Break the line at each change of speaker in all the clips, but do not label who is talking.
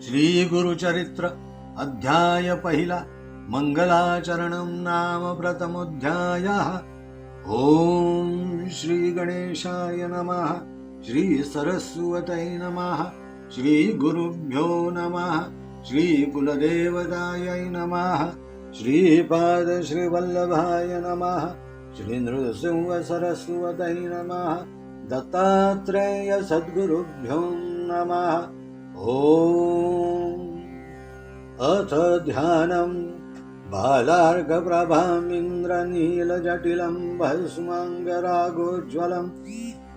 श्री गुरुचरित्र अध्याय पहिला मंगलाचरणं नाम प्रथमोऽध्यायः। ओम श्री गणेशाय नमः। श्री सरस्वतये नमः। श्री गुरुभ्यो नमः। श्री कुलदेवतायै नमः। श्रीपाद श्रीवल्लभाय नमः। श्री नृसिंह सरस्वतये नमः। दत्तात्रेय सद्गुरुभ्यो नमः। ओम अथ ध्यानम् बालार्कप्रभामिन्द्रनीलजटिलं भस्माङ्गरागोज्ज्वलं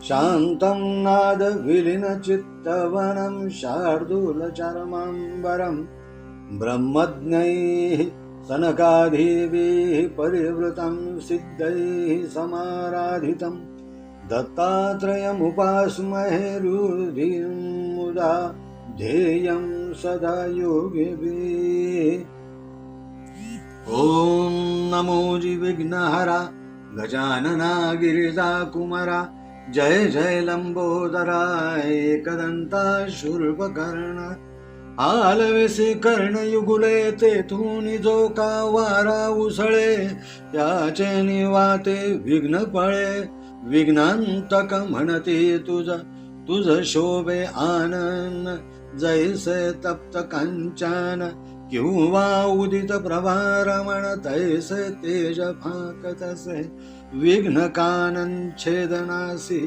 शान्तं नादविलीनचित्तवनं शार्दूलचर्माम्बरं ब्रह्मज्ञैः सनकादिभिः परिवृतं सिद्धैः समाराधितं दत्तात्रेयमुपास्महे रुधिं मुदा ध्येयं सदा योगिभिः। ओम नमो विघ्नहरा गजानना गिरिजा कुमरा जय जय लंबोदरा एकदंता शूर्पकर्ण आलवेसी कर्णयुगुले तेथून जो का वारा उसळे त्याचे निवाते विघ्न पळे विघ्नांतक म्हणते तुझ शोभे आनंद जैसे तप्त कांचन किंवा उदित प्रभारमण तैसे तेज फाकतसे विघ्न कानन छेदनासी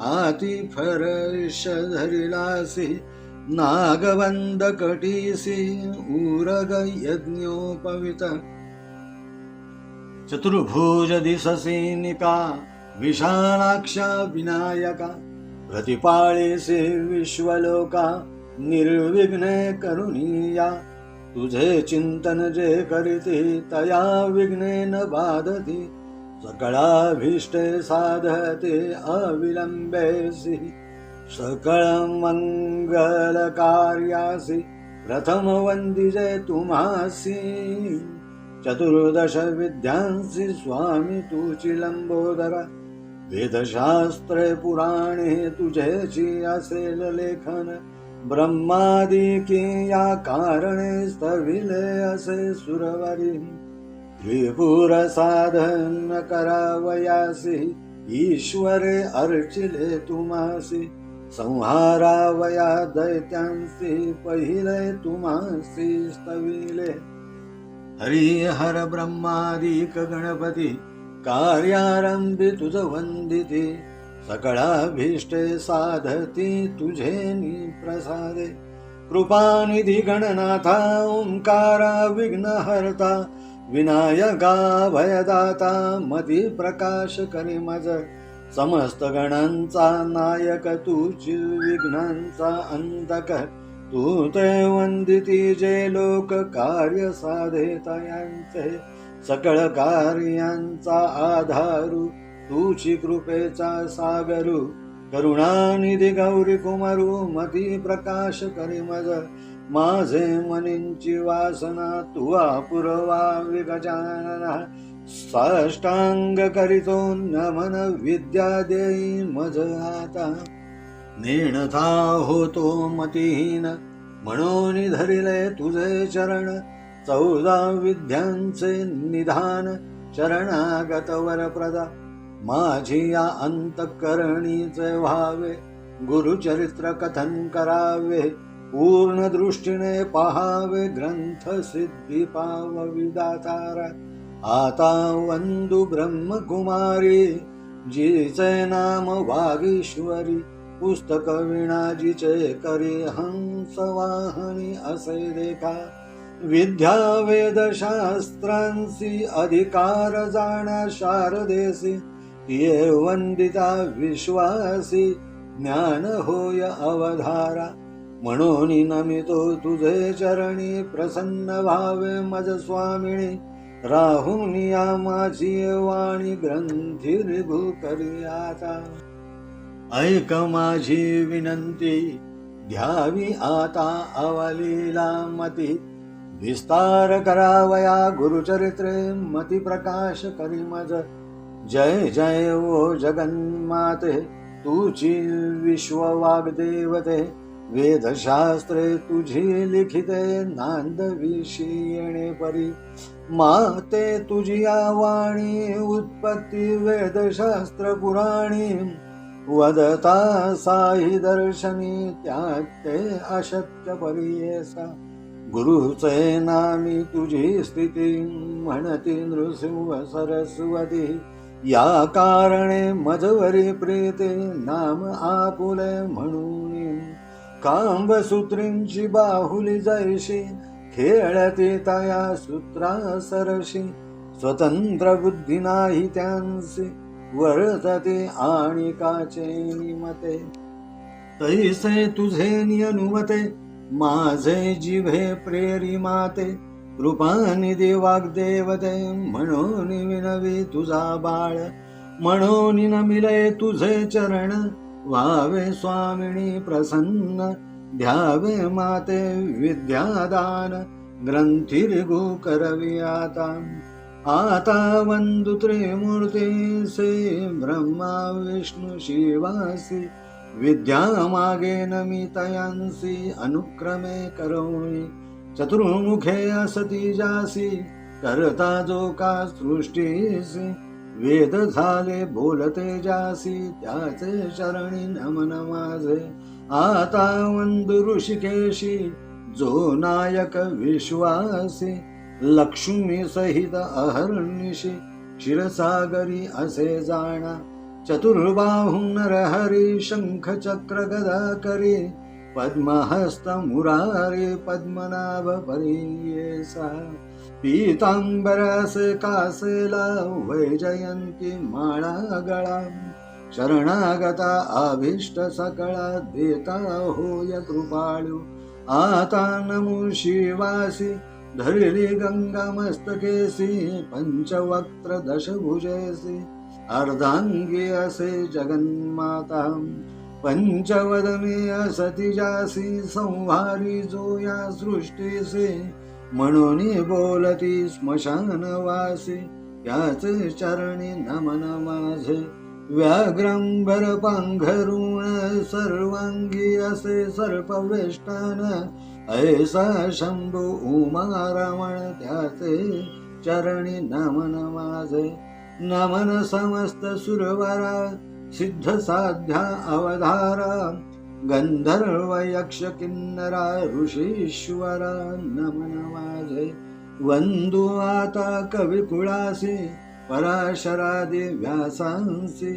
आती फरश धरिलासी नागबंद कटीसी उरग यज्ञोपवित चतुर्भुज दिससी निका विशालाक्षा विनायका प्रतिपाळीसी विश्वलोका निर्विघ्ने करुणीया तुझे चिंतन जे करीती तया विघ्ने न बाधती सकळाभीष्टे साधते अविलंबेसी सकळ मंगल कार्यासी प्रथम वंदिजे तुम्हासी चतुर्दश विद्यांसी स्वामी तुची लंबोदरा वेदशास्त्रे पुराणे तुझेची असेल लेखन ब्रह्मादिके या कारणे स्तविले असे सुरवरी त्रिपुर साधन करावयासी ईश्वरे अर्चिले तुम्हासी संहारावया दैत्यांसी पहिले तुम्हासी स्तविले हरिहर ब्रह्मादिक गणपती कार्यारंभी तुझ वंदिती सकळाभीष्टे साधती तुझे प्रसादे कृपानिधी गणनाथा ओंकारा विघ्नहर्ता विनायका भयदाता मती प्रकाश करी मज समस्त गणांचा नायक तुझी विघ्नांचा अंतक तू ते वंदिती जे लोक कार्य साधेता यांचे सकळ कार्यांचा आधारू तुची कृपेचा सागरू करुणानिधी गौरी कुमारू मती प्रकाश करी मज माझे मनींची वासना तुवा पुरवावी गजानना साष्टांग करीतो नमन विद्या देई मज आता नेणथा होतो मतिहीन म्हणून धरिले तुझे चरण 14 विद्यांचे निधान शरणागत वरप्रदा माझी या अंतःकरणीचे व्हावे गुरुचरित्र कथन करावे पूर्ण दृष्टीने पहावे ग्रंथ सिद्धी पाववी दातारा आता वंदू ब्रह्मकुमारी जिचे नाम वागीश्वरी पुस्तक विणाजीचे करी हंसवाहनी असे देखा विद्या वेद शास्त्रांसी अधिकार जाणा शारदेसी तिये वंदिता विश्वासी ज्ञान होय अवधारा म्हणून नमितो तुझे चरणी प्रसन्न भावे मज स्वामिनी राहून या माझी वाणी ग्रंथी रिभू करी आता ऐक माझी विनंती घ्यावी आता अवलीला मती विस्तार करावया गुरुचरित्रे मती प्रकाश करी मज जय जय ओ जगन्माते तुची विश्ववाग्देवते वेदशास्त्रे तुझी लिखिते नांदविषी येणे परी माते तुझी वाणी उत्पत्ती वेदशास्त्र पुराणी वदता साही दर्शनी त्याते अशक्य परियेसा गुरुचे नामी तुझी स्थिती म्हणती नृसिंह सरस्वती या कारणे मजवरी प्रीते नाम आपुले म्हणून कांबसूत्रींची बाहुली जैशी खेळती तया सूत्रा सरशी स्वतंत्र बुद्धी नाही त्यांसी वर्तते आणि काचे निमते तैसे तुझे नियनुमते माझे जिभे प्रेरी माते कृपानिधी वाग्देवते म्हणून विनवी तुझा बाळ म्हणून नमिले तुझे चरण व्हावे स्वामिनी प्रसन्न ध्यावे माते विद्यादान ग्रंथिर्गु करवी आता वंदु त्रिमूर्ती से ब्रह्मा विष्णु शिवासी विद्या मागे नमितयांसी अनुक्रमे करोणी चतुर्मुखे असती जासी करता जो का सृष्टीसी वेद झाले बोलते जासी त्याचे चरणी नमन माझे आता वंदु ऋषिकेशी जो नायक विश्वासी लक्ष्मी सहित अहर्निशी क्षीरसागरी असे जाणा चतुर्बाहु नरहरी शंख चक्र गदा करी पद्महस्त मुरारी पद्मनाभ परियेसा पीतांबरस कासेला वैजयंती माळा गळा शरणागता अभिष्ट सकळा देता होय कृपाळू आता नमो शिवासी धरली गंगा मस्तकेसी पंचवक्त्र दशभुजेसी अर्धांगी असे जगन्माता पंचवदने असती जासी संहारी जो या सृष्टीसे म्हणून बोलती स्मशानवासी याचे चरणी नमन माझे व्याघ्रंबर पांघरुण सर्वांगी असे सर्पवेष्टन ऐसा शंभू उमा रमण त्याचे चरणी नमन माझे नमन समस्त सुरवरा सिद्ध साध्या अवधारा गंधर्व यक्ष किन्नरा ऋषीश्वरा नमन माझे वंदू आता कविकुळासी पराशरादी व्यासांसी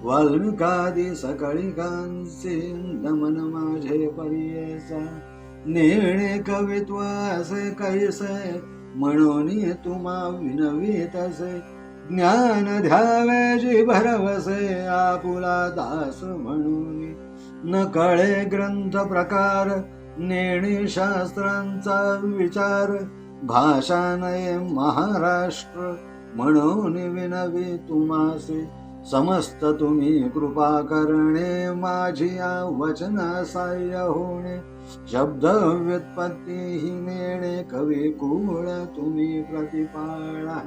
वाल्मिकादी सकळिकांसी नमन माझे परियेसा नेणे कवित्व असे कैसे म्हणून तुम्हा विनवीत असे ज्ञान ध्यावे जी भरवसे आपुला दास म्हणून न कळे ग्रंथ प्रकार नेणे शास्त्रांचा विचार भाषा नये महाराष्ट्र म्हणून विनवी तुम्हासे समस्त तुम्ही कृपा करणे माझी या वचना साह्य होणे शब्द व्युत्पत्ती ही नेणे कवी कुळ तुम्ही प्रतिपाळा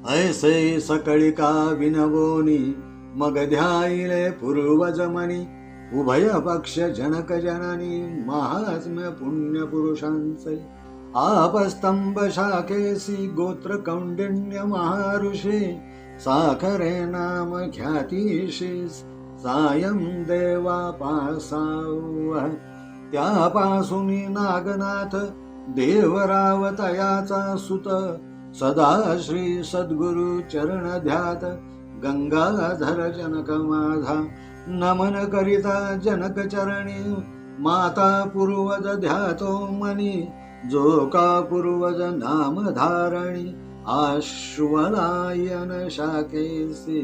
ऐसे सकळिका विनवोनी मग ध्याईले पूर्वजमनी उभय पक्ष जनक जननी महात्म्य पुण्य पुरुषांचे आपस्तंभ शाखेसी गोत्र कौंडिन्य महाऋषी साखरे नाम ख्यातीशी सायं देवा पासाव त्यापासून नागनाथ देवरावतयाचा सुत सदा श्री सद्गुरु चरण ध्यात गंगाधर जनक माझा नमन करिता जनक चरणी माता पूर्वज ध्यातो मनी जो का पूर्वज नाम धारणी आश्वलायन शाखेसी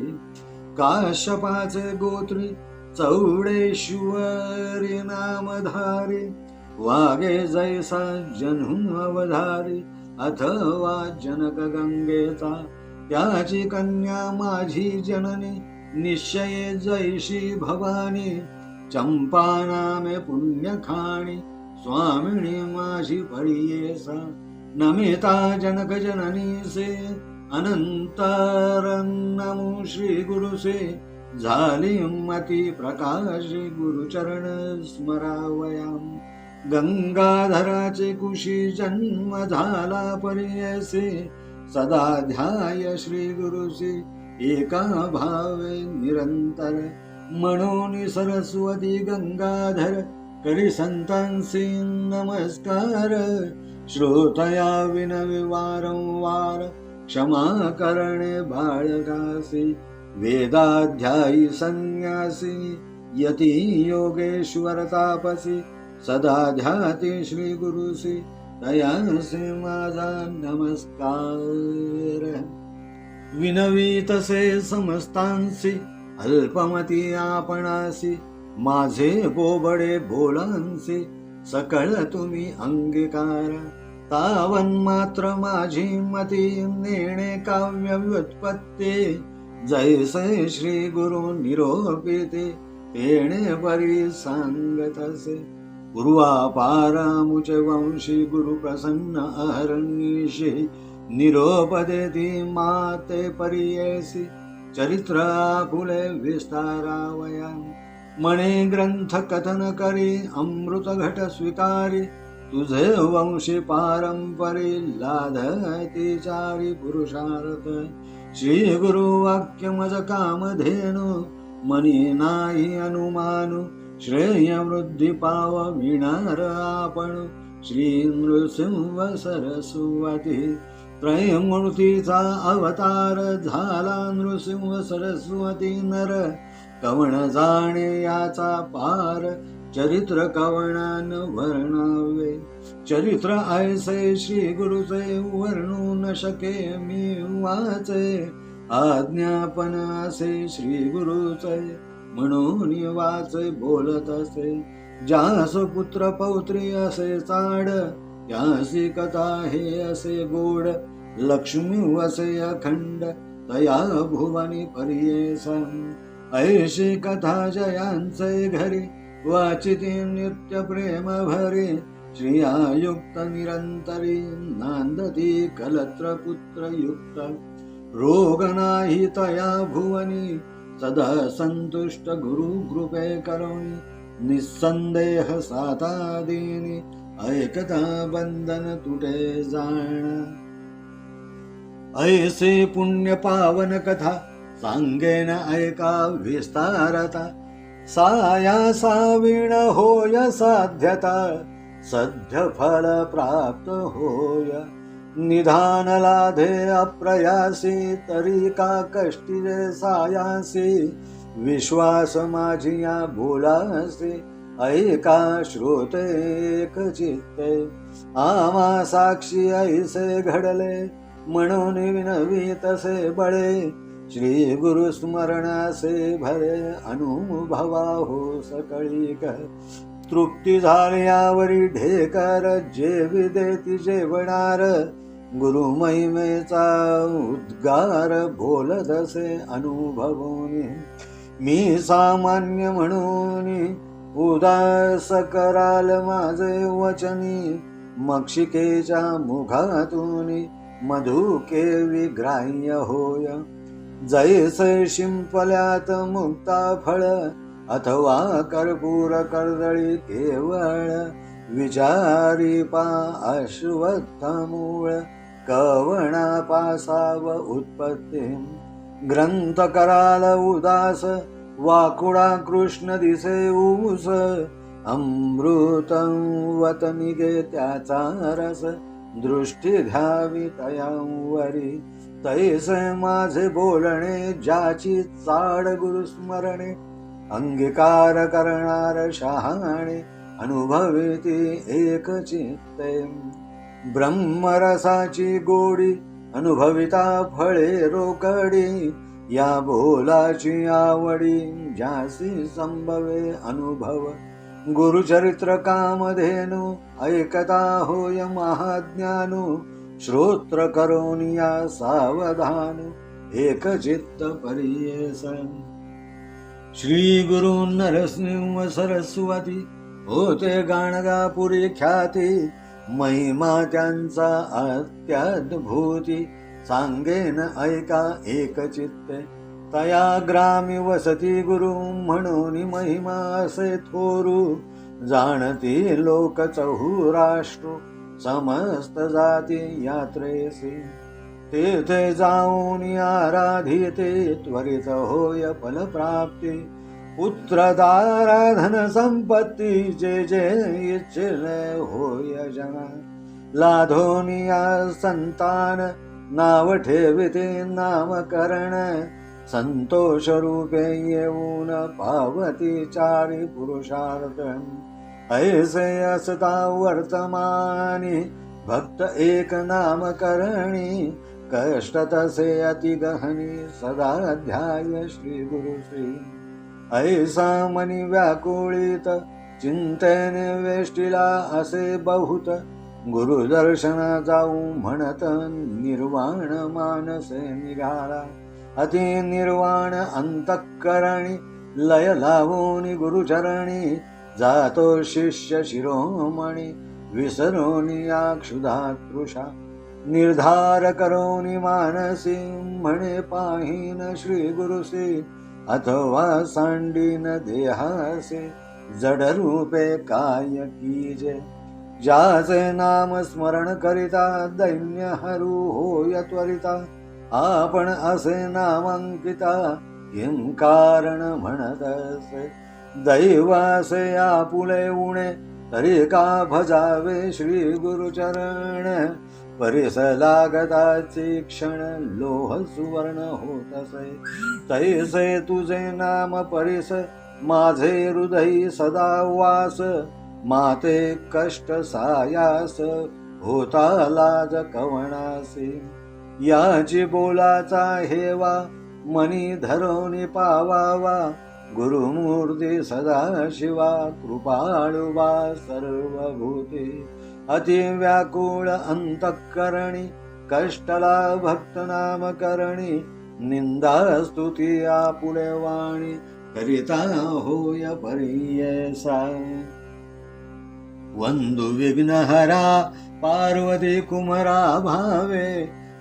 काश्यपाचे गोत्री चौडेश्वरी नामधारी वागे जैसा जन्म अवधारी अथवा जनक गंगेचा त्याची कन्या माझी जननी निश्चये जैशी भवानी चंपा नामे पुण्यखाणी स्वामिनी माझी परियेसा नमिता जनक जननी से अनंतर नमो श्री गुरु से झाली मती प्रकाशी गुरुचरण स्मरावयाम. गंगाधराचे कुशी जन्म झाला परियसे, सदा ध्याय श्री गुरुसी एका भावे निरंतर. म्हणून सरस्वती गंगाधर करी संतांसी नमस्कार. श्रोतया विनवी वारंवार क्षमा करणे बाळगासी. वेदाध्यायी संन्यासी यती योगेश्वर तापसी. सदा ध्याती श्री गुरुसी तयासी माझा नमस्कार. विनवी तसे समस्तांसी अल्पमती आपणासी. माझे बोबडे बोलांसी सकळ तुम्ही अंगीकार. तावन मात्र माझी मती नेणे काव्य व्युत्पत्ती. जैसे श्री गुरु निरोपिते तेणे परी सांगतसे. पूर्वापारामुचे वंशी गुरु प्रसन्न अहर्निशी. निरोप देती माते परियेसी चरित्र आपुले विस्तारावया. मणे ग्रंथ कथन करी अमृत घट स्वीकारी. तुझे वंशी पारंपरी लाधती चारी पुरुषार्थ. श्री गुरु वाक्य मज कामधेनु मनी नाही अनुमानु. श्रेय वृद्धी पाव विणार आपण श्री नृसिंह सरस्वती. त्रयमूर्तीचा अवतार झाला नृसिंह सरस्वती नर. कवण जाणे याचा पार चरित्र कवणान वर्णावे. चरित्र ऐसे श्री गुरुचे वर्णू न शके मी वाचे. आज्ञापन असे श्री गुरुचे म्हणून वाचे बोलत असे. ज्यास पुत्र पौत्री असे चाड त्यासी कथा हे असे गोड. लक्ष्मी वसे अखंड तया भुवनी परियेसा. ऐशी कथा जयांचे घरी वाचिती नित्य प्रेम भरी. श्रियायुक्त निरंतरी नांदती कलत्र पुत्र युक्त. रोग नाही तया भुवनी सदा संतुष्ट गुरु कृपे करोनी. निस्संदेह सातादीनी ऐकता बंधन तुटे जाण. ऐसे पुण्य पावन कथा सांगेन ऐका विस्तारता. साया सावीण होय साध्यता सद्य फल प्राप्त होय. निधान लाधे अप्रयासी तरी का कष्टीरे सायासी. विश्वास माझिया बोलासी ऐका श्रोते एक चित्ते. आमा साक्षी ऐसे घडले म्हणून विनवी तसे बळे. श्री गुरु स्मरणासे भरे अनुभवा हो सकळीक. तृप्ती झाल्यावरी ढेकर जेवी देती जेवणार. गुरु महिमेचा उद्गार बोलत असे अनुभवूनी. मी सामान्य म्हणून उदास कराल माझे वचनी. मक्षिकेच्या मुखातून मधुके विग्राह्य होय. जैसे शिंपल्यात मुक्ता फळ अथवा कर्पूर कर्दळी केवळ. विचारी पा अश्वत्थ मूळ कवणा पासाव उत्पत्ती. ग्रंथ कराल उदास वाकुडा कृष्ण दिसे ऊस. अमृतं वत निगे त्याचा रस दृष्टी ध्यावी तयांवरी. तैसे माझे बोलणे ज्याची चाड गुरुस्मरणे. अंगीकार करणार शहाणे अनुभवेती एक चित्ते. ब्रह्मरसाची गोडी अनुभविता फळे रोकडी. या बोलाची आवडी ज्यासी संभवे अनुभव. गुरुचरित्र कामधेनु ऐकता होय महाज्ञानू. श्रोत्र करोनिया सावधान एक चित्त परियेसन. श्री गुरु नरसिंह सरस्वती होते गाणगापुरी ख्याती. महिमा त्यांचा अत्याद्भुती सांगेन ऐका एक चित्ते. तया ग्रामी वसती गुरु म्हणून महिमा असे थोरू जाणती लोक चहुराष्ट्र समस्त जाती यात्रेसी तेथे जाऊन आराधिते त्वरित होय फलप्राप्ती पुत्रदारा धन संपत्ती जे जे इच्छिले होय जना लाधोनिया संतान नाव ठेविते नामकरण संतोष रूपे येऊन पावती चारी पुरुषार्थ ऐसे असता वर्तमानी भक्त एक नामकरणी कष्ट तसे अति गहनी सदा ध्याय श्री गुरु श्री ऐसा मनी व्याकुळित चिंतेने वेष्टिला असे बहुत गुरुदर्शन जाऊ म्हणत निर्वाण मानसे निघाला अति निर्वाण अंतःकरणी लय लावून गुरुचरणी जातो शिष्य शिरोमणी विसरोनी क्षुधातृषा निर्धार करोनी मानसी म्हणे पाहीन श्री गुरुसी अथवा सांडीन देहासे जड रूपे काय कीजे ज्याचे नाम स्मरण करिता दैन्य हरू होय त्वरिता आपण असे नामांकिता किं कारण म्हणत असे दैवासे आपुले उणे तरी का भजावे श्री गुरुचरण परिस लागताची क्षण लोह सुवर्ण होतसे तैसे तुझे नाम परिस माझे हृदय सदा वास माते कष्ट सायास होता लाज कवणासी याची बोलाचा हेवा मनी धरोनी पावावा गुरुमूर्ती सदा शिवा कृपाळुवा सर्वभूते अति व्याकुळ अंतःकरणी कष्टला भक्त नाम करणी निंदा स्तुती आपुले वाणी करिता होय परियसा वंदु विघ्नहरा पार्वती कुमरा भावे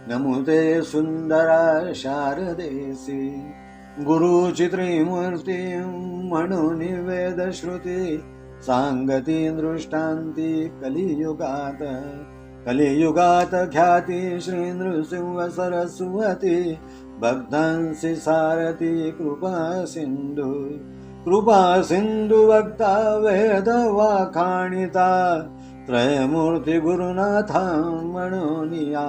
नमुते सुंदरा शारदेसी गुरुची त्रिमूर्ती म्हणून वेद श्रुती सांगती दृष्टांती कलियुगात ख्याती श्री नृसिंह सरस्वती भक्तांसी सारथी कृपा सिंधू भक्ता वेद वाखाणिता त्रयमूर्ती गुरुनाथा म्हणून या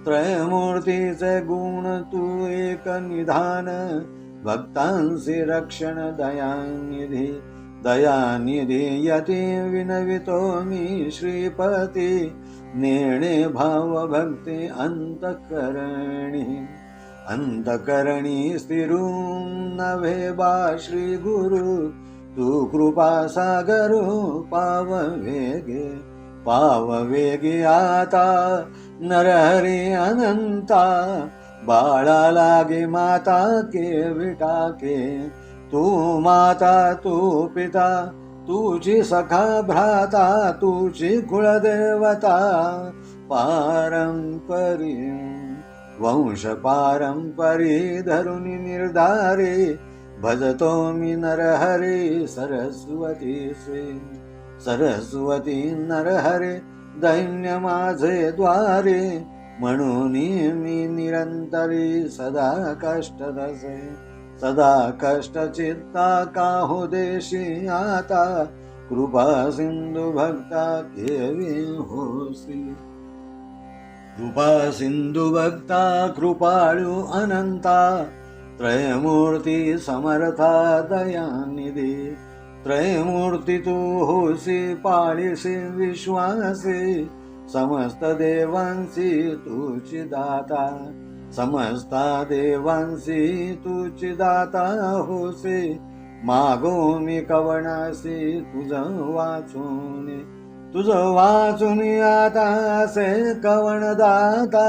त्रयमूर्तीचे गुण तू एक निधान भक्तांसी रक्षण दयानिधी यती विनवितो मी श्रीपती नेणे भाव भक्ती अंतकरणी स्थिरून नव्हे बा श्री गुरु तू कृपा सागरू पाव वेगे आता नरहरी अनंता बाळा लागे माता के विटाके तू माता तू पिता तुझी सखा भ्राता तुझी कुळदेवता पारंपरी वंश पारंपरी धरुनी निर्धारी भजतो मी नरहरी सरस्वती नरहरी दैन्य माझे द्वारे म्हणून मी निरंतरी सदा कष्ट चित्ता काहो देशी आता कृपा सिंधू भक्ता केवी होसी कृपा सिंधू भक्ता कृपाळू अनंता त्रयमूर्ती समर्था दयानिधी त्रयमूर्ती तू होसी पाळीसी विश्वासी समस्त देवांसी तुझी दाता समस्ता देवांसी तुझी दाता होसी मागो मी कवनासी तुझं वाचून आता से कवण दाता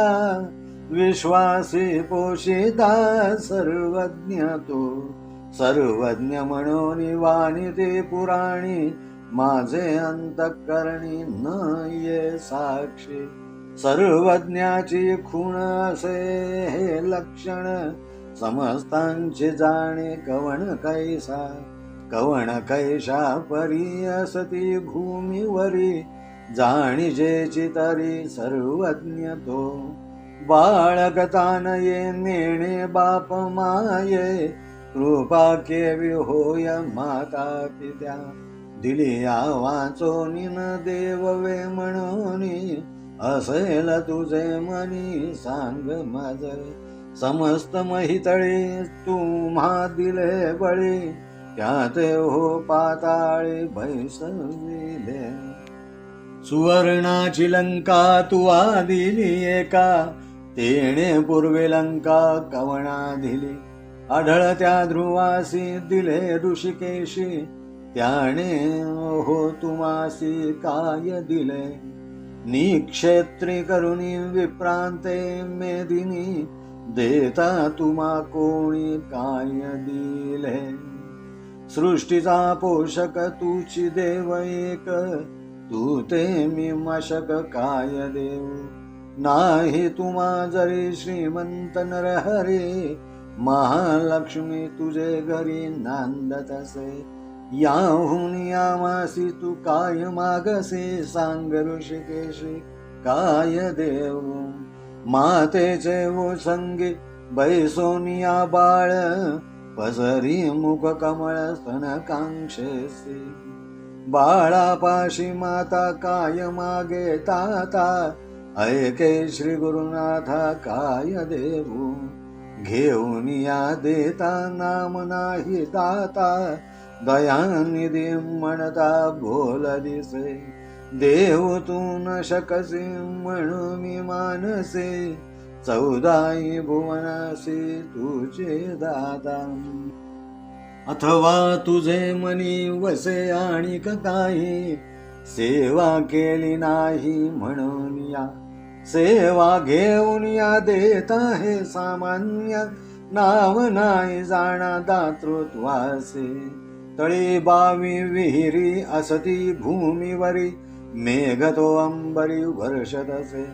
विश्वासी पोषिता सर्वज्ञ तो सर्वज्ञ म्हणून वाणी ते पुराणी माझे अंतःकरणी न ये साक्षी सर्वज्ञाची खूण असे हे लक्षण समस्तांचे जाणे कवण कैसा, कवण कैशा परी असती भूमीवरी, जाणीजेची तरी सर्वज्ञ तो, बाळगतानये नेणे बाप माये, कृपा केवी होय माता पित्या, दिली वाचोनी न देववे म्हणूनी, असेल तुझे मनी सांग माझे, समस्त महितळे तुम्हा दिले बळी, त्यात हो पाताळे भैसविले, सुवर्णाची लंका तुवा दिली एका, तेणे पूर्वे लंका कवणा दिली, आढळत्या ध्रुवासी दिले ऋषिकेशी, त्याने हो तुमासी काय दिले, निक्षेत्री करुणी विप्रांते मेदिनी, देता तुम्हा कोणी काय दिले, सृष्टीचा पोषक तुची देव एक, तू ते मी मशक काय देऊ, नाही तुम्हा जरी श्रीमंत नरहरी, महालक्ष्मी तुझे घरी नांदत असे, याहून यामासी तू काय मागसे, सांग ऋषिकेशी काय देऊ, मातेचे वो संगी बैसोनिया बाळ, पसरी मुख कमळ स्तनकांक्षेसी, बाळापाशी माता काय मागे ताता, ऐके श्री गुरुनाथा काय देऊ, घेऊन या देता नाम नाही दाता, दयानिधी म्हणता बोल दिसे, देव तू न शकसी म्हणून मी मानसे, चौदाई भुवनासी तुझे दादा, अथवा तुझे मनी वसे आणिक काही, सेवा केली नाही म्हणून या, सेवा घेऊन या देता हे सामान्य, नाव नाही जाणा दातृत्वासे, तळी बावी विहिरी असती भूमीवरी, मेघ तो अंबरी वर्षत असे,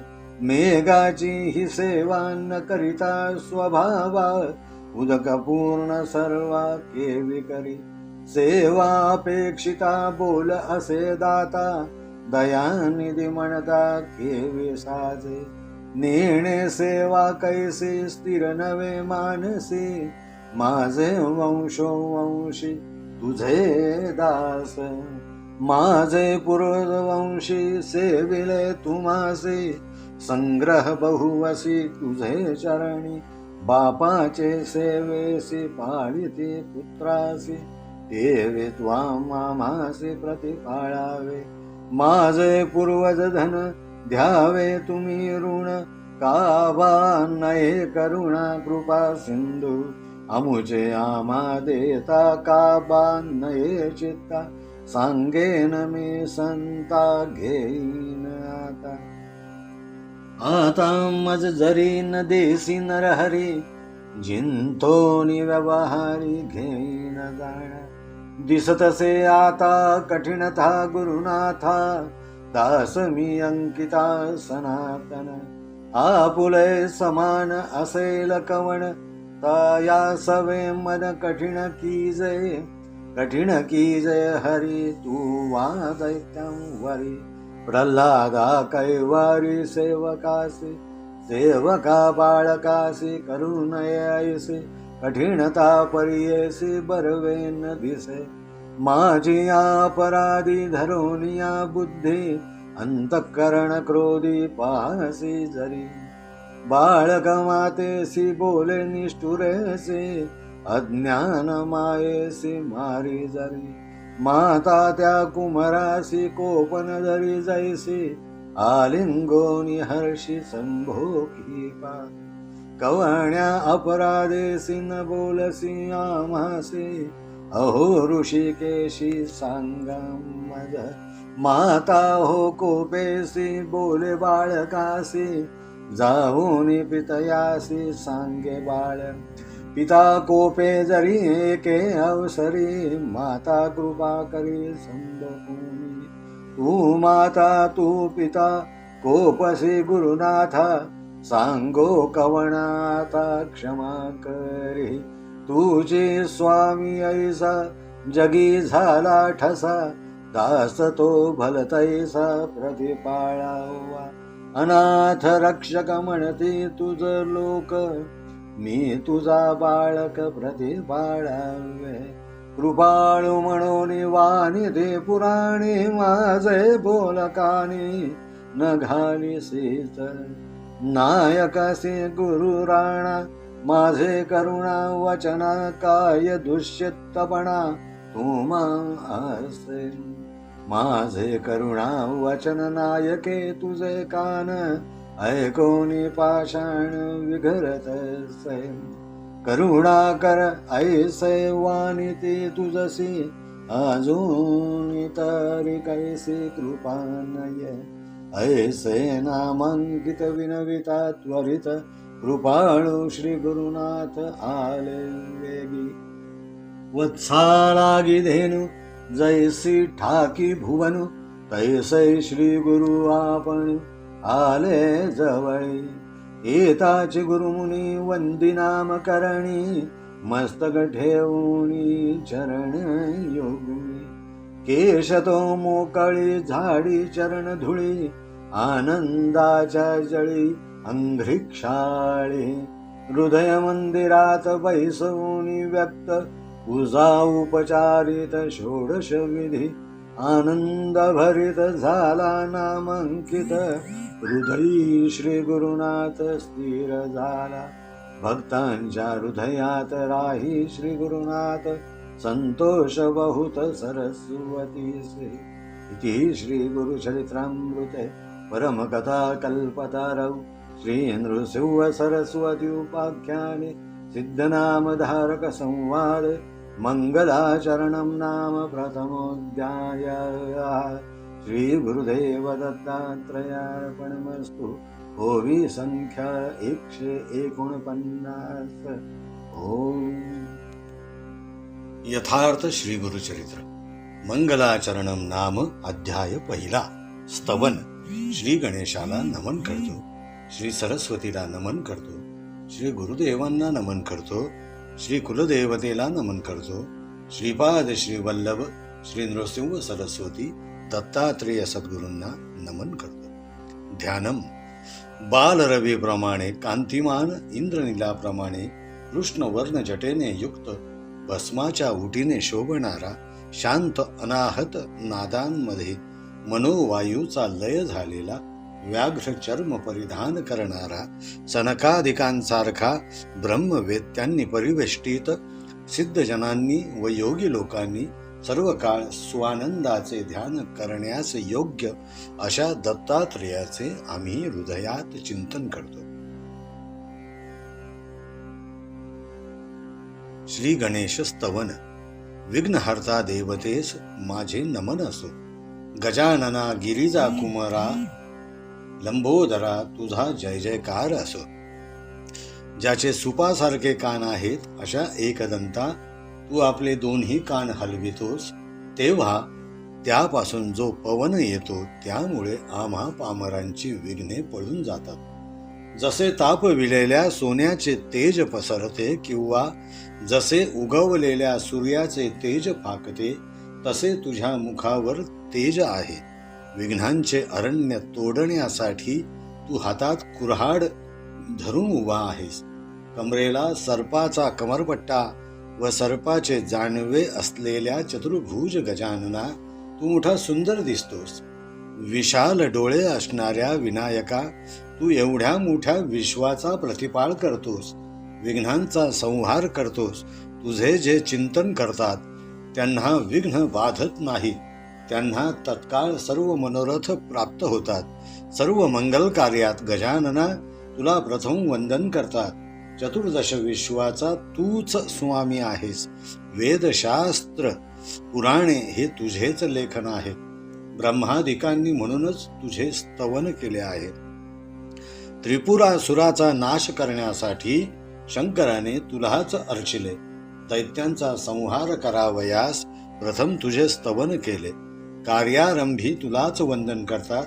मेघाची ही सेवा न करिता स्वभावा, उदक पूर्ण सर्वा केवी करी, सेवा अपेक्षिता बोल असे दाता, दयानिधी म्हणता केवी साजे, नेणे सेवा कैसी स्थिर नवे मानसी, माझे वंशोवंशी तुझे दास, माझे पूर्ववंशी सेविले तुम्हासी, संग्रह बहुवसी तुझे चरणी, बापाचे सेवेसी पाळिते पुत्रासी, देवे त्वा मामासी प्रतिपाळावे, माझे पूर्वज धन द्यावे तुम्ही ऋण, काबा नये करुणा कृपा सिंधू, अमुचे आम्हा देता काबा नये चित्ता, सांगेन मी संता घेईन आता, आता मज जरी न देसी नरहरी, जिंतोनी व्यवहारी घेईन जाण, दिसतसे आता कठीणता गुरुनाथा, दास मी अंकिता सनातन, आपुले समान असेल कवण, ताया सवे मन कठीण कीजे, कठीण कीजे हरी तू वा दैत्यं वरी, प्रल्हादा कैवारी सेवकासी, सेवका बाळकासी करुणये ऐसी, कठीणता परियेसी बरवे न दिसे, माझी अपराधी धरोनिया बुद्धी, अंतःकरण क्रोधी पाहसी जरी, बाळक मातेसी बोले निष्ठुरेसी, अज्ञान मायेसी मारी जरी, माता त्या कुमरासी कोपन जरी जैसी, आलिंगोनी हर्षी संभोगी पा, कवण्या अपराधेसी न बोलसी आम्हासी, अहो ऋषिकेशी सांगा मज, माता हो कोपेसी बोले बाळकासी, जाऊनी पितयासी सांगे बाळ, पिता कोपे जरी एके अवसरी, माता कृपा करी संभोनी, तू माता तू पिता कोपसी गुरुनाथा, सांगो कवनाता क्षमा करी. तुझे स्वामी ऐसा जगी झाला ठसा, दास तो भलतैसा प्रतिपाळावा. अनाथ रक्षक म्हणते तुझ लोक, मी तुझा बाळक प्रतिपाळावे. कृपाळू म्हणून वाणी दे पुराणे, माझे बोलकानी न घालीसीच. नायकासी गुरु राणा, माझे करुणा वचना काय दुष्यतपणा तुमा असे. माझे करुणा वचन नायके तुझे कान, ऐकोनी पाषाण विघरत असे. करुणा कर ऐसे वाणिती तुझसी, अजून तरी कैसी कृपा नये. ऐसे नामांकित विनविता त्वरित, कृपाळू श्री गुरुनाथ आले वेगी. वत्सालागी धेनु जैसी ठाकी भुवनु, तैसे श्री गुरु आपण आले जवळी. एताची गुरुमुनी वंदिनाम करणी, मस्तक ठेवणी चरण योगुनी. केश तो मोकळी झाडी चरण धुळी, आनंदाच्या जळी अंघ्रिक्षाळी. हृदय मंदिरात बैसवूनी व्यक्त, पूजा उपचारित षोडश विधी. आनंद भरित झाला नामांकित, हृदयी श्री गुरुनाथ स्थिर झाला. भक्तांच्या हृदयात राही श्री गुरुनाथ, संतोष बहुत सरस्वतीसे. इति श्री गुरुचरित्रामृते परमकथा कल्पतारौ, श्री नृसिंह सरस्वती उपाख्याने सिद्धनामधारक संवाद. मंगलाचरणं नाम प्रथमोऽध्यायः. श्री गुरुदेव दत्तात्रयार्पणमस्तु. ओवी संख्या 149. ओम. यथार्थ श्री गुरुचरित्र मंगलाचरणम नाम अध्याय पहिला. स्तवन. श्री गणेशाला नमन करतो, श्री सरस्वतीला नमन करतो, श्री गुरुदेवांना नमन करतो, श्री कुलदेवतेला नमन करतो, श्रीपाद श्री वल्लभ श्री नृसिंह सरस्वती दत्तात्रेय सद्गुरूंना नमन करतो. ध्यानम. बालरवीप्रमाणे कांतिमान इंद्रनीलाप्रमाणे कृष्णवर्ण जटेने युक्त, भस्माच्या उटीने शोभणारा, शांत अनाहत नादांमध्ये मनोवायूचा लय झालेला, व्याघ्र चर्म परिधान करणारा, सनकादिकांसारखा ब्रह्मवेत्यांनी परिवेष्टित, सिद्धजनांनी व योगी लोकांनी सर्व काळ स्वानंदाचे ध्यान करण्यास योग्य अशा दत्तात्रेयाचे आम्ही हृदयात चिंतन करतो. श्री गणेश स्तवन. विघ्नहर्ता देवतेस माझे नमन असो. गजानना गिरिजा कुमारा लंबोदरा तुझा जय जयकार असो. ज्याचे सुपासारखे कान आहेत अशा एकदंता तू आपले दोन्ही कान हलवितोस, तेव्हा त्यापासून जो पवन येतो त्यामुळे आम्हा पामरांची विघ्ने पळून जातात. जसे ताप विलेल्या सोन्याचे तेज पसरते किंवा जसे उगवलेल्या सूर्याचे तेज फाकते, तसे तुझ्या मुखावर तेज आहे. विघ्नांचे अरण्य तोडण्यासाठी तू हातात कुऱ्हाड धरून उभा आहेस. कमरेला सर्पाचा कमरपट्टा व सर्पाचे जानवे असलेल्या चतुर्भुज गजानना तू मोठा सुंदर दिसतोस. विशाल डोळे असणाऱ्या विनायका तू एवढ्या मोठ्या विश्वाचा प्रतिपाळ करतोस, विघ्नांचा संहार करतोस. तुझे जे चिंतन करतात त्यांना विघ्न बाधत नाही, त्यांना तत्काळ सर्व मनोरथ प्राप्त होतात. सर्व मंगल कार्यात गजानना तुला प्रथम वंदन करतात. चतुर्दश विश्वाचा तूच स्वामी आहेस. वेदशास्त्र पुराणे हे तुझेच लेखन आहेत. ब्रह्मादिकांनी म्हणूनच तुझे स्तवन केले आहे. त्रिपुरासुराचा नाश करण्यासाठी शंकराने तुलाच अर्चिले. दैत्यांचा संहार करावयास प्रथम तुझे स्तवन केले. कार्यारंभी तुलाच वंदन करतात.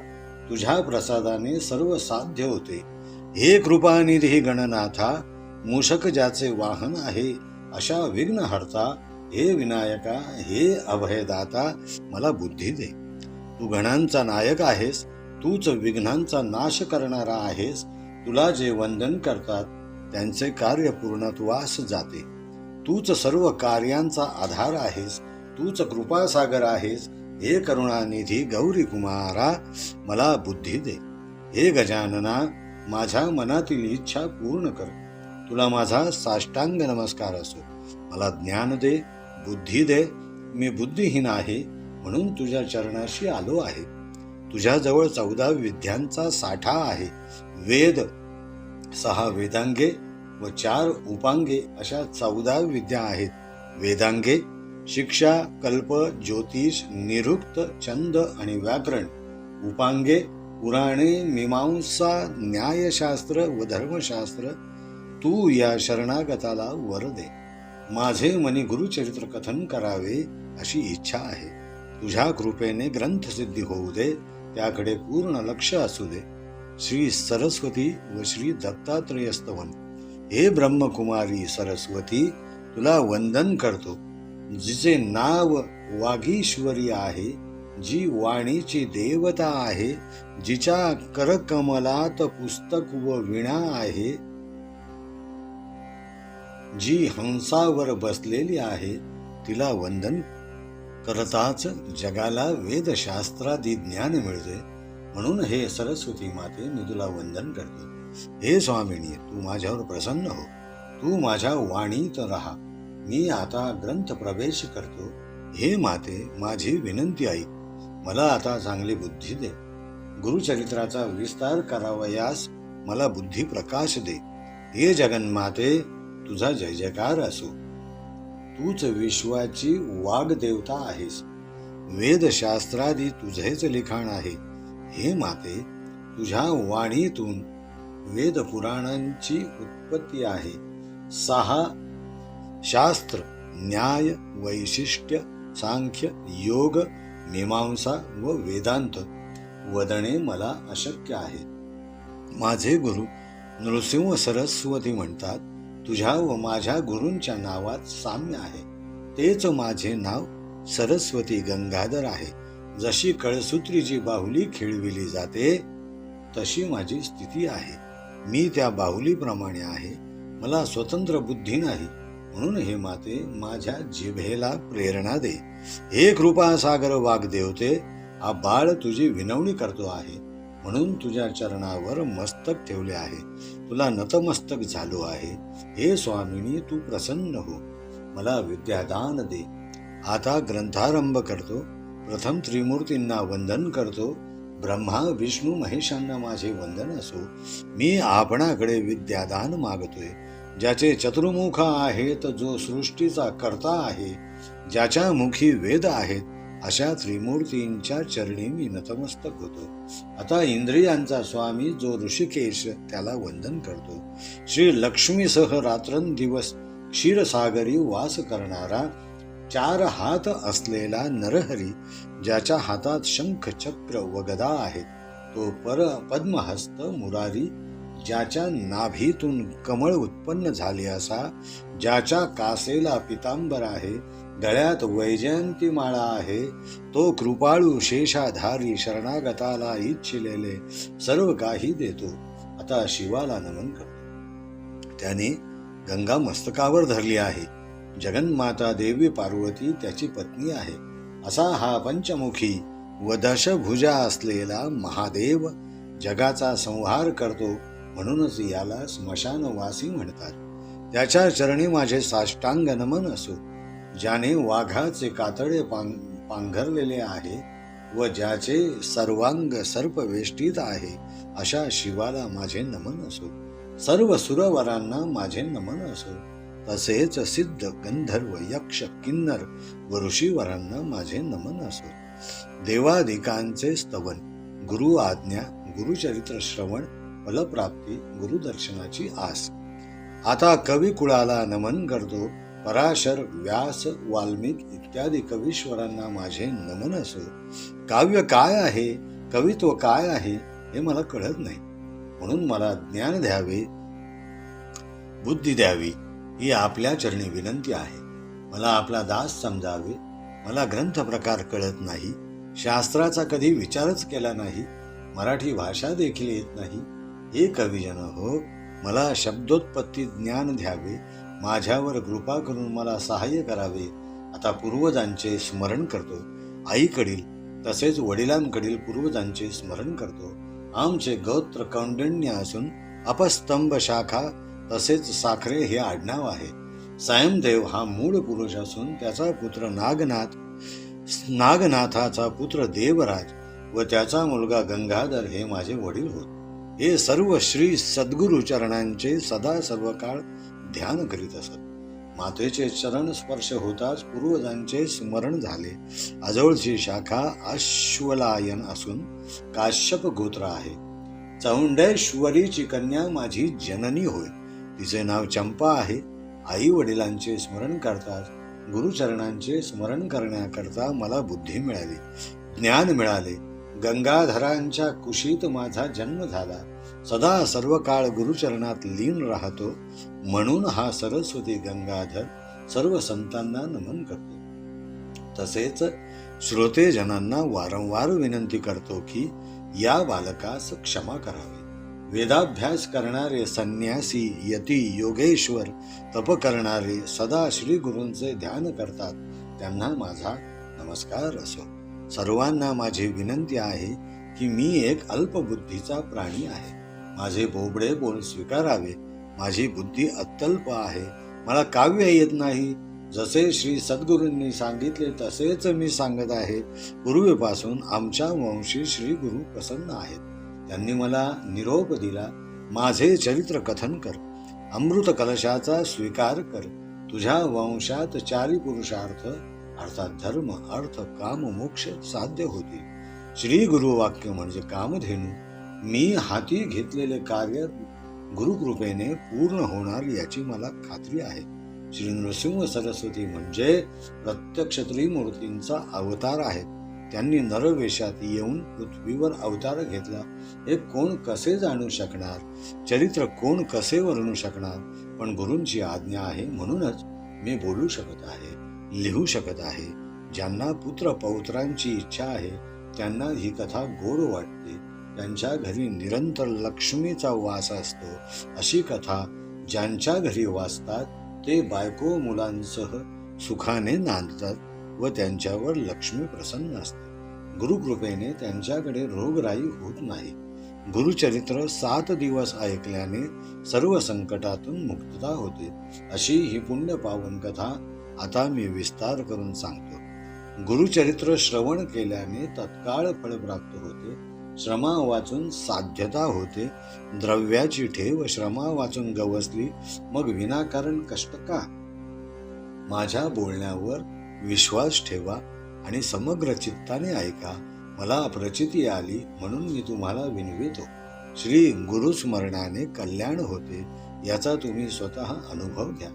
तुझ्या प्रसादाने सर्व साध्य होते. हे कृपानिधी गणनाथा, मूषक ज्याचे वाहन आहे, अशा विघ्नहर्ता, हे विनायका, हे अभयदाता, मला बुद्धी दे. तू गणांचा नायक आहेस, तूच विघ्नांचा नाश करणारा आहेस. तुला जे वंदन करतात त्यांचे कार्य पूर्णत्वास जाते. तूच सर्व कार्यांचा आधार आहेस, तूच कृपासागर आहेस. हे करुणानिधी गौरी कुमारा, मला बुद्धी दे. हे गजानना, माझ्या मनातील इच्छा पूर्ण कर. तुला माझा साष्टांग नमस्कार असो. मला ज्ञान दे, बुद्धी दे. मी बुद्धिहीन आहे, म्हणून तुझ्या चरणाशी आलो आहे. तुझ्याजवळ 14 विद्यांचा साठा आहे. वेद, 6 वेदांगे व 4 उपांगे अशा 14 विद्या आहेत. वेदांगे शिक्षा, कल्प, ज्योतिष, निरुक्त, छंद आणि व्याकरण. उपांगे पुराणे, मीमांसा, न्यायशास्त्र व धर्मशास्त्र. तू या शरणागताला वर दे. माझे मनी गुरुचरित्र कथन करावे अशी इच्छा आहे. तुझ्या कृपेने ग्रंथसिद्धी होऊ दे, त्याकडे पूर्ण लक्ष असू दे. श्री सरस्वती व श्री दत्तात्रेय स्तवन. हे ब्रह्मकुमारी सरस्वती, तुला वंदन करतो. जिचे नाव वागीश्वरी आहे, जी वाणीची देवता आहे, जिच्या करकमलात पुस्तक व वीणा आहे, जी हंसावर बसलेली आहे, तिला वंदन करताच जगाला वेदशास्त्रादी ज्ञान मिळते. म्हणून हे सरस्वती माते, मी तुला वंदन करतो. हे स्वामिनी, तू माझ्यावर प्रसन्न हो. तू माझ्या वाणीत राहा. मी आता ग्रंथ प्रवेश करतो. हे माते, माझी विनंती ऐक. मला आता चांगली बुद्धी दे. गुरुचरित्राचा विस्तार करावयास मला बुद्धी प्रकाश दे. हे जगन्माते, तुझा जय जयकार असो. तूच विश्वाची वाग्देवता आहेस. वेदशास्त्रादी तुझेच लिखाण आहे. हे माते, तुझ्या वाणीतून वेद पुराणांची उत्पत्ती आहे. 6 शास्त्र, न्याय, वैशिष्ट्य, सांख्य, योग, मीमांसा व वेदांत वदणे मला अशक्य आहे. माझे गुरु नृसिंह सरस्वती म्हणतात, तुझ्या व माझ्या गुरूंच्या नावात साम्य आहे. तेच माझे नाव सरस्वती गंगाधर आहे. जशी कळसूत्रीची बाहुली खेळविली जाते, तशी माझी स्थिती आहे. मी त्या बाहुलीप्रमाणे आहे. मला स्वतंत्र बुद्धी नाही. म्हणून हे माते, माझ्या जिभेला प्रेरणा दे. हे कृपासागर वाग्देवते, हा बाळ तुझी विनवणी करतो आहे, म्हणून तुझ्या चरणावर मस्तक ठेवले आहे. तुला नतमस्तक झालो आहे. हे स्वामिनी, तू प्रसन्न हो. मला विद्यादान दे. आता ग्रंथारंभ करतो. प्रथम त्रिमूर्तींना वंदन करतो. ब्रह्मा, विष्णू, महेशांना माझे वंदन असो. मी आपणाकडे विद्यादान मागतोय. ज्याचे चतुर्मुख आहेत, जो सृष्टीचा कर्ता आहे, ज्याच्या मुखी वेद आहेत, अशा त्रिमूर्तींच्या चरणी मी नतमस्तक होतो. आता इंद्रियांचा स्वामी जो ऋषिकेश, त्याला वंदन करतो. श्री लक्ष्मीसह रात्रंदिवस क्षीरसागरी वास करणारा, 4 हात असलेला नरहरी, ज्याच्या हातात शंख, चक्र व गदा आहेत, तो पद्महस्त मुरारी, ज्याच्या नाभीतून कमळ उत्पन्न झाले असा, ज्याच्या कासेला पितांबर आहे, गळ्यात वैजयंती माळा आहे, तो कृपाळू शेषाधारी, शरणागताला इच्छिलेले सर्व काही देतो. आता शिवाला नमन करतो. त्याने गंगा मस्तकावर धरली आहे. जगन्माता देवी पार्वती त्याची पत्नी आहे. असा हा पंचमुखी व दशभुजा असलेला महादेव जगाचा संहार करतो. म्हणूनच याला स्मशानवासी म्हणतात. त्याच्या चरणी माझे साष्टांग नमन असो. ज्याने वाघाचे कातडे पांघरलेले आहे व ज्याचे सर्वांग सर्पवेष्टीत आहे, अशा शिवाला माझे नमन असो. सर्व सुरवरांना माझे नमन असो. तसेच सिद्ध, गंधर्व, यक्ष, किन्नर व ऋषीवरांना माझे नमन असो. देवादिकांचे स्तवन, गुरु आज्ञा, गुरुचरित्र श्रवण, फलप्राप्ती, गुरुदर्शनाची आस. आता कवी कुळाला नमन करतो. पराशर, व्यास, वाल्मिक इत्यादी कवीश्वरांना माझे नमन असो. काव्य काय आहे, कवित्व काय आहे, हे मला कळत नाही. म्हणून मला ज्ञान द्यावे, बुद्धी द्यावी ही आपल्या चरणी विनंती आहे. मला आपला दास समजावे. मला ग्रंथ प्रकार कळत नाही, शास्त्राचा कधी विचारच केला नाही, मराठी भाषा देखील येत नाही. हे कविजन हो, मला शब्दोत्पत्ती ज्ञान द्यावे. माझ्यावर कृपा करून मला सहाय्य करावे. आता पूर्वजांचे स्मरण करतो. आईकडील तसेच वडिलांकडील पूर्वजांचे स्मरण करतो. आमचे गोत्र कौंडिण्य असून अपस्तंभ शाखा तसेच साखरे हे आडनाव आहे. स्वयंदेव हा मूळ पुरुष असून त्याचा पुत्र नागनाथाचा पुत्र देवराज व त्याचा मुलगा गंगाधर हे माझे वडील होत. हे सर्व श्री सद्गुरु चरणांचे सदा सर्व काळ ध्यान करीत असत. मातेचे चरण स्पर्श होताच पूर्वजांचे स्मरण झाले. आजवळची शाखा अश्वलायन असून काश्यप गोत्र आहे. चौंडेश्वरीची कन्या माझी जननी होय. तिचे नाव चंपा आहे. आई वडिलांचे स्मरण करताच गुरुचरणांचे स्मरण करण्याकरता मला बुद्धी मिळाली, ज्ञान मिळाले. गंगाधरांच्या कुशीत माझा जन्म झाला. सदा सर्व काळ गुरुचरणात लीन राहतो. म्हणून हा सरस्वती गंगाधर सर्व संतांना नमन करतो. तसेच श्रोतेजनांना वारंवार विनंती करतो की या बालकास क्षमा करावे. वेदाभ्यास करणारे संन्यासी, यती, योगेश्वर, तप करणारे सदा श्री गुरूंचे ध्यान करतात, त्यांना माझा नमस्कार असो. सर्वांना माझी विनंती आहे की मी एक अल्पबुद्धीचा प्राणी आहे. माझे बोबडे बोल स्वीकारावे. माझी बुद्धी अत्यल्प आहे. मला काव्य येत नाही. जसे श्री सद्गुरूंनी सांगितले तसेच मी सांगत आहे. पूर्वीपासून आमच्या वंशी श्री गुरु प्रसन्न आहेत. त्यांनी मला निरोप दिला. माझे चरित्र कथन कर. अमृत कलशाचा स्वीकार कर. तुझ्या वंशात 4 पुरुषार्थ अर्थात धर्म, अर्थ, काम, मोक्ष साध्य होतील. श्री गुरु वाक्य म्हणजे कामधेनू. मी हाती घेतलेले कार्य गुरुकृपेने पूर्ण होणार याची मला खात्री आहे. श्री नृसिंह सरस्वती म्हणजे प्रत्यक्ष त्रिमूर्तींचा अवतार आहेत. त्यांनी नरवेशात येऊन पृथ्वीवर अवतार घेतला. हे कोण कसे जाणू शकणार? चरित्र कोण कसे वर्णू शकणार? पण गुरूंची आज्ञा आहे म्हणूनच मी बोलू शकत आहे, लिहू शकत आहे. ज्यांना पुत्र पौत्रांची इच्छा आहे त्यांना ही कथा गोड वाटते. त्यांच्या घरी निरंतर लक्ष्मीचा वास असतो. अशी कथा ज्यांच्या घरी वाचतात ते बायको मुलांसह सुखाने नांदतात व त्यांच्यावर लक्ष्मी प्रसन्न असते. गुरुकृपेने त्यांच्याकडे रोगराई होत नाही. गुरुचरित्र 7 दिवस ऐकल्याने सर्व संकटातून मुक्तता होते. अशी ही पुण्य पावन कथा आता मी विस्तार करून सांगतो. गुरुचरित्र श्रवण केल्याने तत्काळ फळ प्राप्त होते. श्रमा वाचून साध्यता होते. द्रव्याची ठेव श्रमा वाचून गवसली मग विनाकारण कष्ट का? माझ्या बोलण्यावर विश्वास ठेवा आणि समग्र चित्ताने ऐका. मला प्रचिती आली म्हणून मी तुम्हाला विनवितो. श्री गुरुस्मरणाने कल्याण होते याचा तुम्ही स्वतः अनुभव घ्या.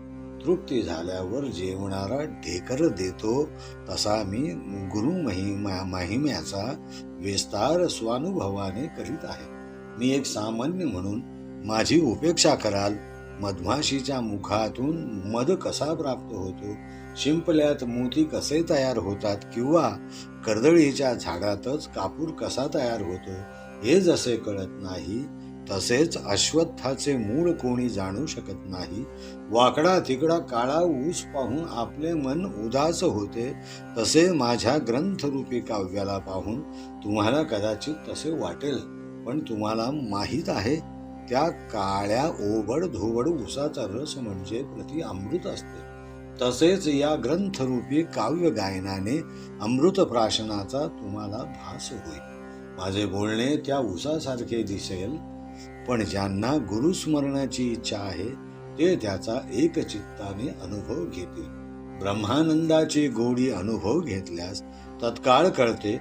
तृप्ती झाल्यावर जेवणारा ढेकर देतो तसा मी गुरु महिम्याचा विस्तार स्वानुभवाने करीत आहे. मी एक सामान्य म्हणून माझी उपेक्षा कराल. मधमाशीच्या मुखातून मध कसा प्राप्त होतो, शिंपल्यात मोती कसे तयार होतात किंवा कर्दळीच्या झाडातच कापूर कसा तयार होतो हे जसे कळत नाही तसेच अश्वत्थाचे मूळ कोणी जाणू शकत नाही. वाकडा तिकडा काळा ऊस पाहून आपले मन उदास होते तसे माझ्या ग्रंथरूपी काव्याला पाहून तुम्हाला कदाचित तसे वाटेल. पण तुम्हाला माहीत आहे त्या काळ्या ओबड धोबड ऊसाचा रस म्हणजे प्रति अमृत असते. तसेच या ग्रंथरूपी काव्य गायनाने अमृत प्राशनाचा तुम्हाला भास होईल. माझे बोलणे त्या ऊसासारखे दिसेल पण ज्यांना गुरुस्मरणाची इच्छा आहे ते त्याचा एकचित्ताने अनुभव घेतील. ब्रह्मानंदाची गोडी अनुभव घेतल्यास तत्काळ कळते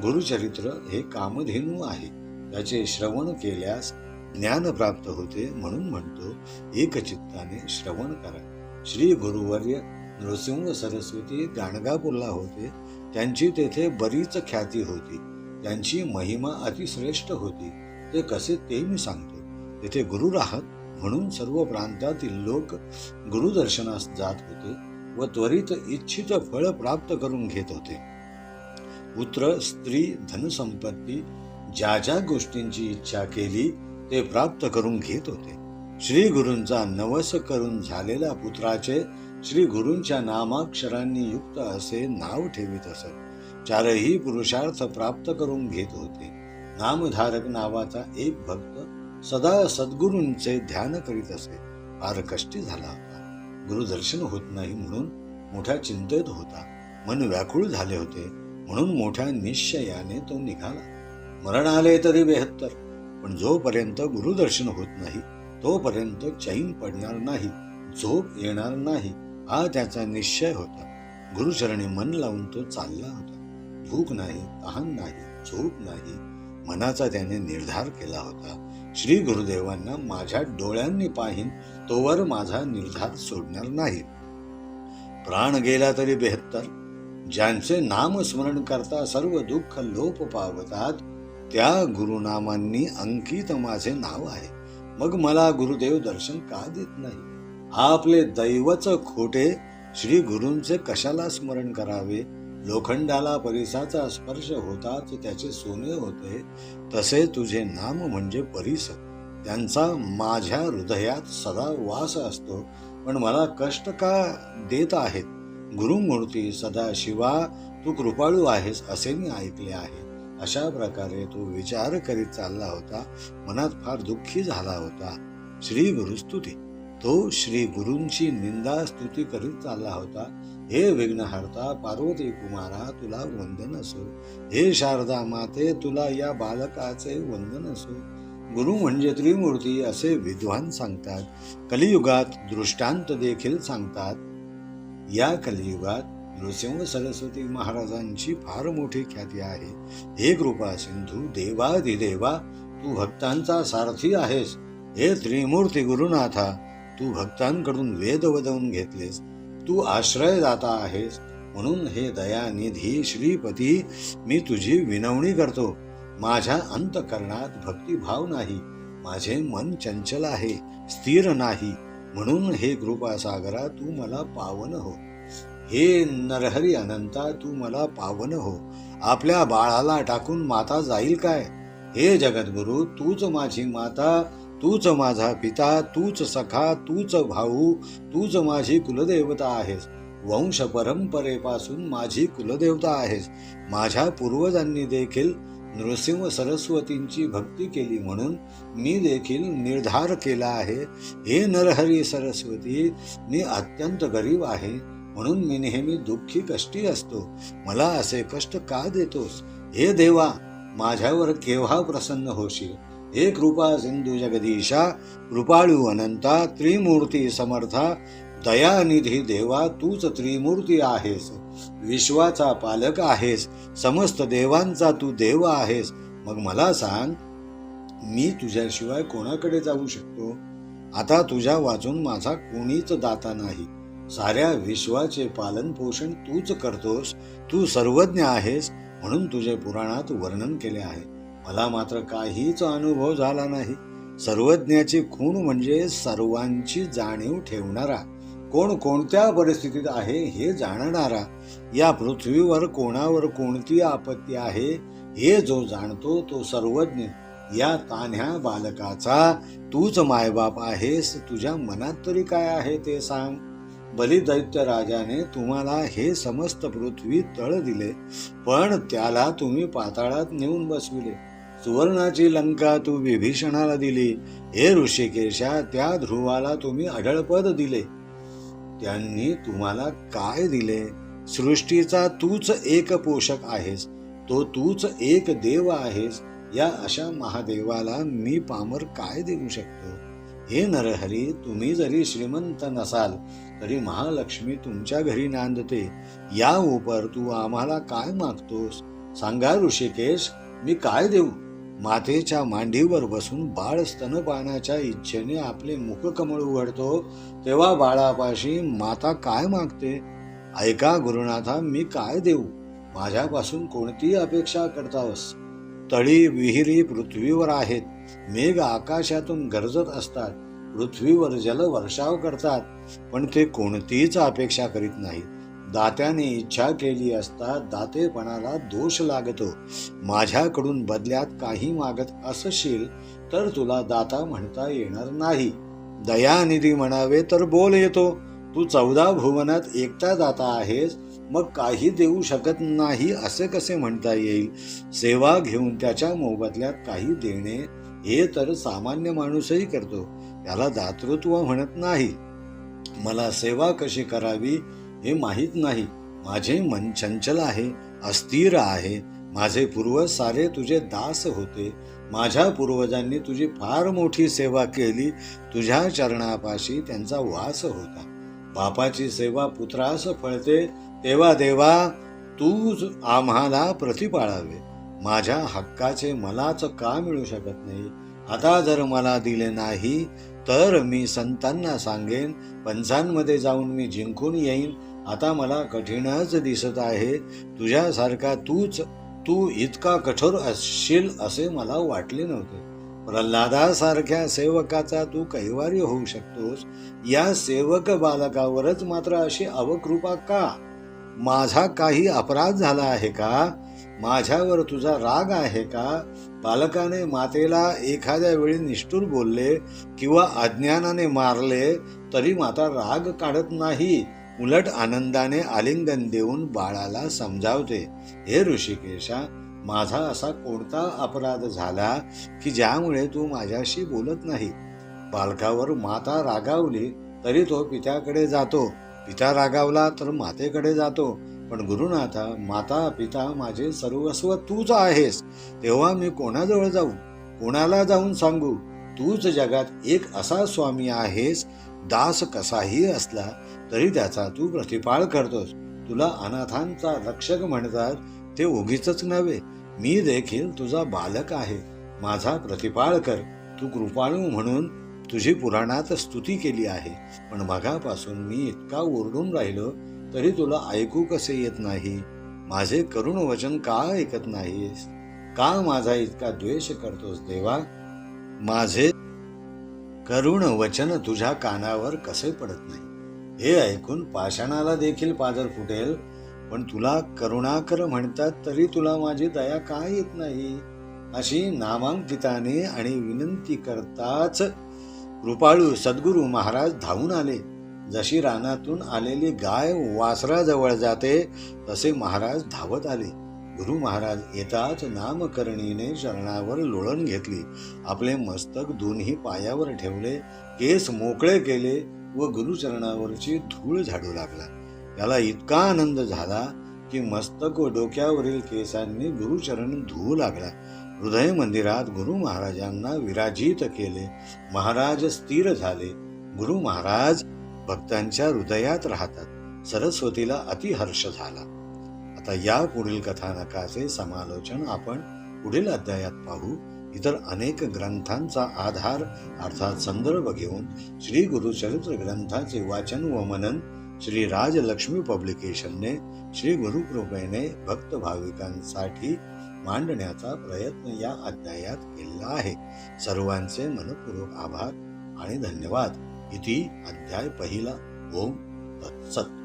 गुरुचरित्र हे कामधेनू आहे. त्याचे श्रवण केल्यास ज्ञान प्राप्त होते. म्हणून म्हणतो एकचित्ताने श्रवण करा. श्री गुरुवर्य नृसिंह सरस्वती गाणगापूरला होते. त्यांची तेथे बरीच ख्याती होती. त्यांची महिमा अतिश्रेष्ठ होती. ते कसे ते मी सांगतो. तेथे गुरु राहत म्हणून सर्व प्रांतातील लोक गुरुदर्शनास जात होते व त्वरित इच्छित फळ प्राप्त करून घेत होते. पुत्र, स्त्री, धनसंपत्ती ज्या ज्या गोष्टींची इच्छा केली ते प्राप्त करून घेत होते. श्री गुरूंचा नवस करून झालेल्या पुत्राचे श्री गुरूंच्या नामाक्षरांनी युक्त असे नाव ठेवित असत. चारही पुरुषार्थ प्राप्त करून घेत होते. नामधारक नावाचा एक भक्त सदा सद्गुरूंचे ध्यान करीत असे. फार कष्टी झाला होता. गुरुदर्शन होत नाही म्हणून मोठ्या चिंतेत होता. मन व्याकुळ झाले होते म्हणून मोठ्या निश्चयाने तो निघाला. मरण आले तरी 72, पण जोपर्यंत गुरुदर्शन होत नाही तोपर्यंत चैन पडणार नाही, झोप येणार नाही हा त्याचा निश्चय होता. गुरुचरणी मन लावून तो चालला होता. भूक नाही, तहान नाही, झोप नाही, मनाचा त्याने निर्धार केला होता. श्री गुरुदेवांना माझ्या डोळ्यांनी पाहीन तोवर माझा निर्धार सोडणार नाही. प्राण गेला तरी 72, ज्यांचे नामस्मरण करता सर्व दुःख लोप पावतात त्या गुरुनामांनी अंकित माझे नाव आहे. मग मला गुरुदेव दर्शन का देत नाही? आपले दैवच खोटे. श्री गुरूंचे कशाला स्मरण करावे? लोखंडाला परिसाचा स्पर्श होताच त्याचे सोने होते, तसे तुझे नाम म्हणजे परिस. त्यांचा माझ्या हृदयात सदा वास असतो, पण मला कष्ट का देत आहेत? गुरुमूर्ती सदाशिवा तू कृपाळू आहेस असे मी ऐकले आहे. अशा प्रकारे तो विचार करीत चालला होता. मनात फार दुःखी झाला होता. श्री गुरुस्तुती, तो श्री गुरूंची निंदा स्तुती करीत चालला होता. हे विघ्नहर्ता पार्वती कुमारा तुला वंदन असो. हे शारदा माते तुला या बालकाचे वंदन असो. गुरु म्हणजे त्रिमूर्ती असे विद्वान सांगतात. कलियुगात दृष्टांत देखील सांगतात. या कलियुगात नृसिंह सरस्वती महाराजांची फार मोठी ख्याती आहे. हे कृपा सिंधू देवाधिदेवा तू भक्तांचा सारथी आहेस. हे त्रिमूर्ती गुरुनाथा तू भक्तांकडून वेद वदवून घेतलेस. तू आश्रयदाता आहेस. म्हणून हे दयानिधी श्रीपती मी तुझी विनवणी करतो. माझ्या अंतःकरणात भक्तिभाव नाही. माझे मन चंचल आहे, स्थिर नाही. म्हणून हे कृपासागरा तू मला पावन हो. हे नरहरी अनंता तू मला पावन हो. आपल्या बाळाला टाकून माता जाईल काय? हे जगद्गुरु तूच माझी माता, तूच माझा पिता, तूच सखा, तूच भाऊ, तूच माझी कुलदेवता आहेस. वंश परंपरेपासून माझी कुलदेवता आहेस. माझ्या पूर्वजांनी देखील नृसिंह सरस्वतींची भक्ती केली म्हणून मी देखील निर्धार केला आहे. हे नरहरी सरस्वती मी अत्यंत गरीब आहे म्हणून मी नेहमी दुःखी कष्टी असतो. मला असे कष्ट का देतोस? हे देवा माझ्यावर केव्हा प्रसन्न होशील? हे कृपा सिंधू जगदीशा कृपाळू अनंता त्रिमूर्ती समर्था दयानिधी देवा तूच त्रिमूर्ती आहेस. विश्वाचा पालक आहेस. समस्त देवांचा तू देव आहेस. मग मला सांग मी तुझ्याशिवाय कोणाकडे जाऊ शकतो? आता तुझ्या वाचून माझा कोणीच दाता नाही. साऱ्या विश्वाचे पालन पोषण तूच करतोस. तू सर्वज्ञ आहेस म्हणून तुझे पुराणात वर्णन केले आहे. मला मात्र काहीच अनुभव झाला नाही. सर्वज्ञाची खूण म्हणजे सर्वांची जाणीव ठेवणारा, कोण कोणत्या परिस्थितीत आहे हे जाणणारा, या पृथ्वीवर कोणावर कोणती आपत्ती आहे हे जो जाणतो तो सर्वज्ञ. या तान्ह्या बालकाचा तूच मायबाप आहेस. तुझ्या मनात तरी काय आहे ते सांग. बलिदैत्य राजाने तुम्हाला हे समस्त पृथ्वी तळ दिले, पण त्याला तुम्ही पाताळात नेऊन बसविले. सुवर्णाची लंका तू विभीषणाला दिली. हे ऋषिकेशा त्या ध्रुवाला तुम्ही अढळपद दिले. त्यांनी तुम्हाला काय दिले? सृष्टीचा तूच एक पोषक आहेस. तो तूच एक देव आहेस. या अशा महादेवाला मी पामर काय देऊ शकतो? हे नरहरी तुम्ही जरी श्रीमंत नसाल तरी महालक्ष्मी तुमच्या घरी नांदते. या उपर तू आम्हाला काय मागतोस? सांगा ऋषिकेश मी काय देऊ? मातेच्या मांडीवर बसून बाळ स्तनपानाच्या इच्छेने आपले मुखकमळ उघडतो तेव्हा बाळापाशी माता काय मागते? ऐका गुरुनाथा मी काय देऊ? माझ्यापासून कोणती अपेक्षा करतास? तळी विहिरी पृथ्वीवर आहेत, मेघ आकाशातून गरजत असतात, पृथ्वीवर जल वर्षाव करतात, पण ते कोणतीच अपेक्षा करीत नाहीत. दात्याने इच्छा केली असता दातेपणाला दोष लागतो. माझ्याकडून बदल्यात काही मागत असशील तर तुला दाता म्हणता येणार नाही. दयानिधी म्हणावे तर बोल येतो. तू 14 भुवनात एकटा दाता आहेस, मग काही देऊ शकत नाही असे कसे म्हणता येईल? सेवा घेऊन त्याच्या मोबदल्यात काही देणे हे तर सामान्य माणूसही करतो, त्याला दातृत्व म्हणत नाही. मला सेवा कशी करावी हे माहीत नाही. माझे मन चंचल आहे, अस्थिर आहे. माझे पूर्वज सारे तुझे दास होते. माझ्या पूर्वजांनी तुझी फार मोठी सेवा केली. तुझ्या चरणापाशी त्यांचा वास होता. बापाची सेवा पुत्रास फळते, तेव्हा देवा तूच आम्हाला प्रतिपाळावे. माझ्या हक्काचे मलाच का मिळू शकत नाही? आता जर मला दिले नाही तर मी संतांना सांगेन, पंचांमध्ये जाऊन मी जिंकून येईन. आता मला कठीणच दिसत आहे. तुझ्यासारखा तू इतका कठोर असशील असे मला वाटले नव्हते. प्रल्हादासारख्या सेवकाचा तू कैवारी होऊ शकतोस. या सेवक बालकावरच मात्र अशी अवकृपा का? माझा काही अपराध झाला आहे का? माझ्यावर तुझा राग आहे का? बालकाने मातेला एखाद्या वेळी निष्ठुर बोलले किंवा अज्ञानाने मारले तरी माता राग काढत नाही, उलट आनंदाने आलिंगन देऊन बाळाला समजावते. हे ऋषिकेशा, माझा असा कोणता अपराध झाला की ज्यामुळे तू माझ्याशी बोलत नाही? बालकावर माता रागावली तरी तो पित्याकडे जातो, पिता रागावला तर मातेकडे जातो. पण गुरुनाथा, माता पिता माझे सर्वस्व तूच आहेस. तेव्हा मी कोणाजवळ जाऊ, कोणाला जाऊन सांगू? तूच जगात एक असा स्वामी आहेस. दास कसाही असला तरी त्याचा तू प्रतिपाळ करतोस. तुला अनाथांचा रक्षक म्हणतात ते उगीचच नव्हे. मी देखील तुझा बालक आहे. माझा प्रतिपाळ कर. तू कृपाळू म्हणून तुझी पुराणात स्तुती केली आहे, पण मगापासून मी इतका ओरडून राहिलो तरी तुला ऐकू कसे येत नाही? माझे करुण वचन का ऐकत नाहीस? का माझा इतका द्वेष करतोस देवा? माझे करुण वचन तुझ्या कानावर कसे पडत नाही? हे ऐकून पाषाणाला देखील पाजर फुटेल. पण तुला करुणाकर म्हणतात तरी तुला माझी दया का येत नाही? अशी नामांकिताने आणि विनंती करताच कृपाळू सद्गुरू महाराज धावून आले. जशी रानातून आलेली गाय वासराजवळ जाते तसे महाराज धावत आले. गुरु महाराज येताच नामकरणीने चरणावर लोळण घेतली, आपले मस्तक दोन्ही पायावर ठेवले, केस मोकळे केले व गुरुचरणावरची धूळ झाडू लागला. त्याला इतका आनंद झाला की मस्तक व डोक्यावरील केसांनी गुरुचरण धुवू लागला. हृदय मंदिरात गुरु महाराजांना विराजित केले. महाराज स्थिर झाले. गुरु महाराज भक्तांच्या हृदयात राहतात. सरस्वतीला अतिहर्ष झाला. आता या पुढील कथानकाचे समालोचन आपण पुढील अध्यायात पाहू. इतर अनेक ग्रंथांचा आधार अर्थात संदर्भ घेऊन श्री गुरुचरित्र ग्रंथाचे वाचन व मनन श्री राजलक्ष्मी पब्लिकेशनने श्री गुरुकृपेने भक्त भाविकांसाठी मांडण्याचा प्रयत्न या अध्यायात केला आहे. सर्वांचे मनपूर्वक आभार आणि धन्यवाद. इति अध्याय पहिला. ओम तत्सत.